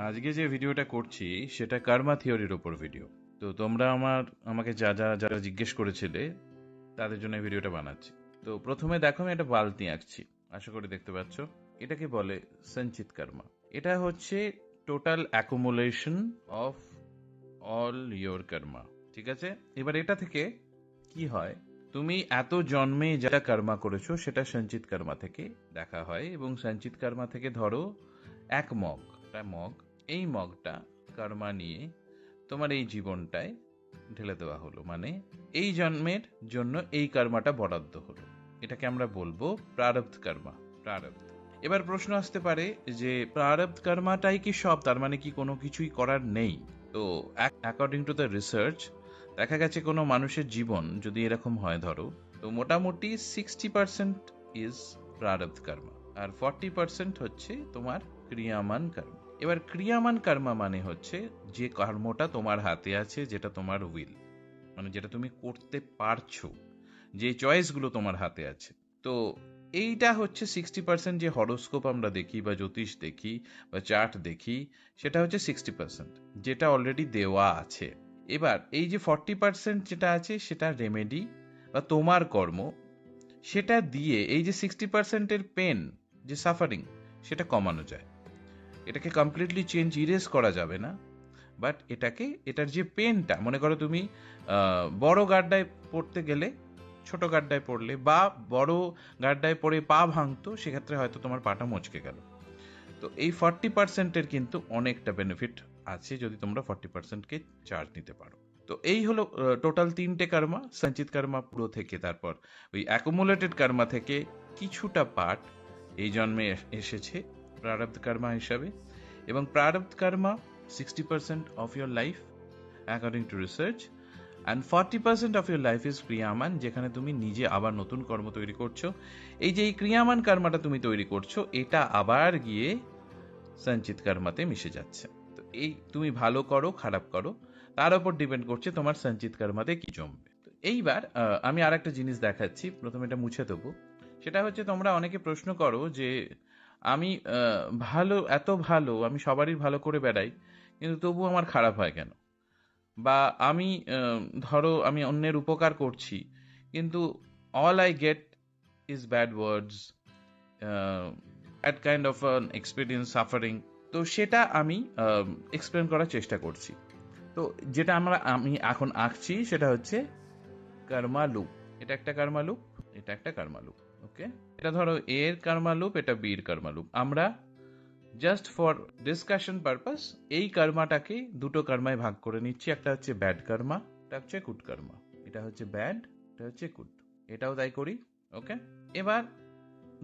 আজকে যে ভিডিওটা করছি সেটা কর্মা থিওরির ওপর ভিডিও। তো তোমরা আমাকে যারা জিজ্ঞেস করেছিলে তাদের জন্য এই ভিডিওটা বানাচ্ছি। তো প্রথমে দেখো আমি একটা বালতি আঁকছি, আশা করি দেখতে পাচ্ছ। এটাকে বলে সঞ্চিত কর্মা। এটা হচ্ছে total accumulation of all your karma. ঠিক আছে, এবার এটা থেকে কি হয়, তুমি এত জন্মে যা কর্মা করেছো সেটা সঞ্চিত কর্মা থেকে দেখা হয়, এবং সঞ্চিত কর্মা থেকে ধরো এক মগ, এই মগটা কর্মা নিয়ে তোমার এই জীবনটায় ঢেলে দেওয়া হলো, মানে এই জন্মের জন্য এই কর্মাটা বরাদ্দ হলো। এটাকে আমরা বলবো প্রারব্ধ কর্মা। প্রারব্ধ। এবার প্রশ্ন আসতে পারে যে প্রারব্ধ কর্মাটাই কি সব, তার মানে কি কোনো কিছুই করার নেই? তো অ্যাকর্ডিং টু দ্য রিসার্চ দেখা গেছে কোনো মানুষের জীবন যদি এরকম হয় ধরো, তো মোটামুটি 60% ইজ প্রারব্ধ কর্মা, আর 40% হচ্ছে তোমার ক্রিয়ামান কর্ম। এবার ক্রিয়ামান কর্মা মানে হচ্ছে যে কর্মটা তোমার হাতে আছে, যেটা তোমার উইল, মানে যেটা তুমি করতে পারছো, যে চয়েসগুলো তোমার হাতে আছে। তো এইটা হচ্ছে 60%। যে হরোস্কোপ আমরা দেখি বা জ্যোতিষ দেখি বা চার্ট দেখি, সেটা হচ্ছে 60%, যেটা অলরেডি দেওয়া আছে। এবার এই যে 40% যেটা আছে সেটা রেমেডি বা তোমার কর্ম, সেটা দিয়ে এই যে 60%-এর পেন, যে সাফারিং, সেটা কমানো যায়। এটাকে কমপ্লিটলি ইরেজ করা যাবে না, বাট এটার যে পেনটা, মনে করো তুমি বড় গাড্ডায় পড়তে গেলে ছোট গাড্ডায় পড়লে, বা বড় গাড্ডায় পড়ে পা ভাঙতো, সেক্ষেত্রে হয়তো তোমার পাটা মচকে গেল। তো এই 40%-এর কিন্তু অনেকটা বেনিফিট আছে যদি তোমরা 40%-কে চার্জ নিতে পারো। তো এই হলো টোটাল 3টে কর্মা। সঞ্চিত কর্মা পুরো থেকে, তারপর ওই অ্যাকুমুলেটেড কর্মা থেকে কিছুটা পার্ট এই জন্মে এসেছে প্রারব্ধ কর্মা হিসাবে, এবং প্রারব্ধ karma 60% of your life according to research, and 40% of your life is ক্রিয়ামান, যেখানে তুমি নিজে আবার নতুন কর্ম তৈরি করছো। এই যে এই ক্রিয়ামান কর্মাটা তুমি তৈরি করছো, এটা আবার গিয়ে সঞ্চিত কর্মাতে মিশে যাচ্ছে। তো এই তুমি ভালো করো খারাপ করো, তার উপর ডিপেন্ড করছে তোমার সঞ্চিত কর্মাতে কি জমবে। তো এইবার আমি আর একটা জিনিস দেখাচ্ছি, প্রথমে এটা মুছে দেবো। সেটা হচ্ছে, তোমরা অনেকে প্রশ্ন করো যে আমি এত ভালো, আমি সবারই ভালো করে বেড়াই, কিন্তু তবু আমার খারাপ হয় কেন? বা আমি ধরো আমি অন্যের উপকার করছি, কিন্তু all I get is bad words, that kind of experience, suffering. তো সেটা আমি এক্সপ্লেন করার চেষ্টা করছি। তো যেটা আমি এখন আঁকছি সেটা হচ্ছে কর্মা লুপ। এটা একটা কর্মা লুপ, এটা একটা কর্মা লুপ। ওকে, এটা ধরো এর কর্মা লুপ, এটা বির কর্মা লুপ। আমরা জাস্ট ফর ডিসকাশন পারপাস এই কর্মাটাকে দুটো কর্মায় ভাগ করে নিচ্ছি। একটা হচ্ছে ব্যাড কর্মা, এটা হচ্ছে গুড কর্মা। এটা হচ্ছে ব্যাড, এটা হচ্ছে গুড। এটাও তাই করি। ওকে, এবার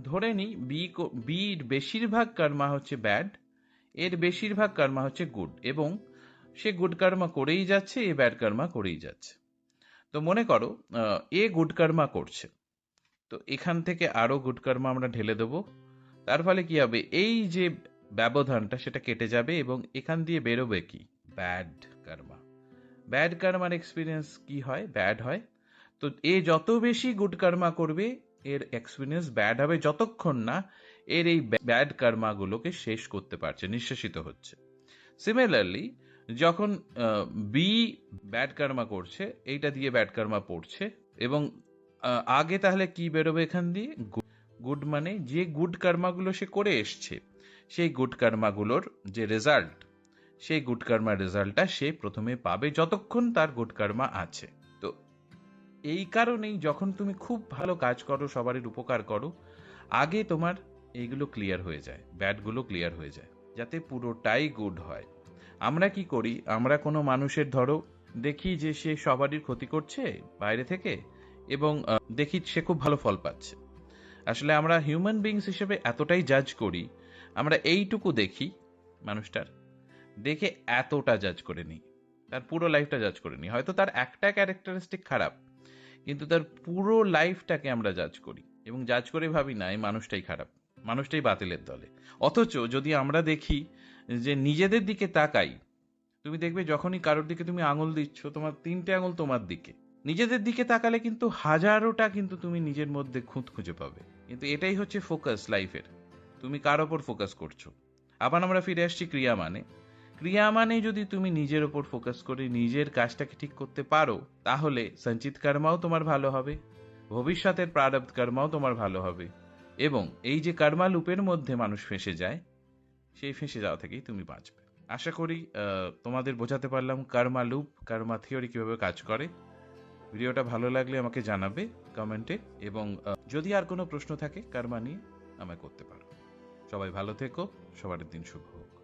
ধরে নিই বির বেশিরভাগ কর্মা হচ্ছে ব্যাড, এর বেশিরভাগ কর্মা হচ্ছে গুড, এবং সে গুড কর্মা করেই যাচ্ছে, এ ব্যাড কর্মা করেই যাচ্ছে। তো মনে করো এ গুড কর্মা করছে, তো এখান থেকে আরো গুড কর্মা আমরা ঢেলে দেবো। তার ফলে কি হবে, এই যে ব্যবধানটা সেটা কেটে যাবে, এবং এখান দিয়ে বেরোবে কি, ব্যাড কর্মা। ব্যাড কর্মার এক্সপিরিয়েন্স কি হয়, ব্যাড হয়। তো এ যত বেশি গুড কর্মা করবে, এর এক্সপিরিয়েন্স ব্যাড হবে, যতক্ষণ না এর এই ব্যাড কর্মাগুলোকে শেষ করতে পারছে, নিঃশেষিত হচ্ছে। সিমিলারলি যখন বি ব্যাড কর্মা করছে, এইটা দিয়ে ব্যাড কর্মা পড়ছে, এবং আগে তাহলে কি বেরোবে এখান দিয়ে, গুড, মানে যে গুড কর্মাগুলো সে করে এসছে, সেই গুড কর্মাগুলোর যে রেজাল্ট, সেই গুড কর্মার রেজাল্টটা সে প্রথমে পাবে যতক্ষণ তার গুড কর্মা আছে। তো এই কারণেই যখন তুমি খুব ভালো কাজ করো, সবারই উপকার করো, আগে তোমার এইগুলো ক্লিয়ার হয়ে যায়, ব্যাডগুলো ক্লিয়ার হয়ে যায়, যাতে পুরোটাই গুড হয়। আমরা কি করি, আমরা কোনো মানুষের ধরো দেখি যে সে সবারই ক্ষতি করছে বাইরে থেকে, এবং দেখি সে খুব ভালো ফল পাচ্ছে। আসলে আমরা হিউম্যান বিংস হিসেবে এতটাই জাজ করি, আমরা এইটুকু দেখি মানুষটার, দেখে এতটা জাজ করে নিই, তার পুরো লাইফটা জাজ করে নিই। হয়তো তার একটা ক্যারেক্টারিস্টিক খারাপ, কিন্তু তার পুরো লাইফটাকে আমরা জাজ করি, এবং জাজ করে ভাবি না এই মানুষটাই খারাপ, মানুষটাই বাতিলের দলে। অথচ যদি আমরা দেখি যে নিজেদের দিকে তাকাই, তুমি দেখবে যখনই কারোর দিকে তুমি আঙুল দিচ্ছ, তোমার 3টে আঙুল তোমার দিকে। নিজেদের দিকে তাকালে কিন্তু হাজারোটা কিন্তু তুমি নিজের মধ্যে খুঁত খুঁজে পাবে। কিন্তু এটাই হচ্ছে ফোকাস লাইফের, তুমি কার ওপর ফোকাস করছো। আবার আমরা ফিরে আসছি ক্রিয়া মানে, ক্রিয়া মানে যদি তুমি নিজের ওপর ফোকাস করে নিজের কাজটাকে ঠিক করতে পারো, তাহলে সঞ্চিত কর্মাও তোমার ভালো হবে, ভবিষ্যতের প্রারব্ধ কর্মাও তোমার ভালো হবে, এবং এই যে কর্মা লুপের মধ্যে মানুষ ফেঁসে যায়, সেই ফেঁসে যাওয়া থেকেই তুমি বাঁচবে। আশা করি তোমাদের বোঝাতে পারলাম কর্মা লুপ, কর্মা থিওরি কিভাবে কাজ করে। ভিডিওটা ভালো লাগলে আমাকে জানাবে কমেন্টে, এবং যদি আর কোনো প্রশ্ন থাকে কর্মা নিয়ে আমায় করতে পারো। সবাই ভালো থেকো, সবার দিন শুভ হোক।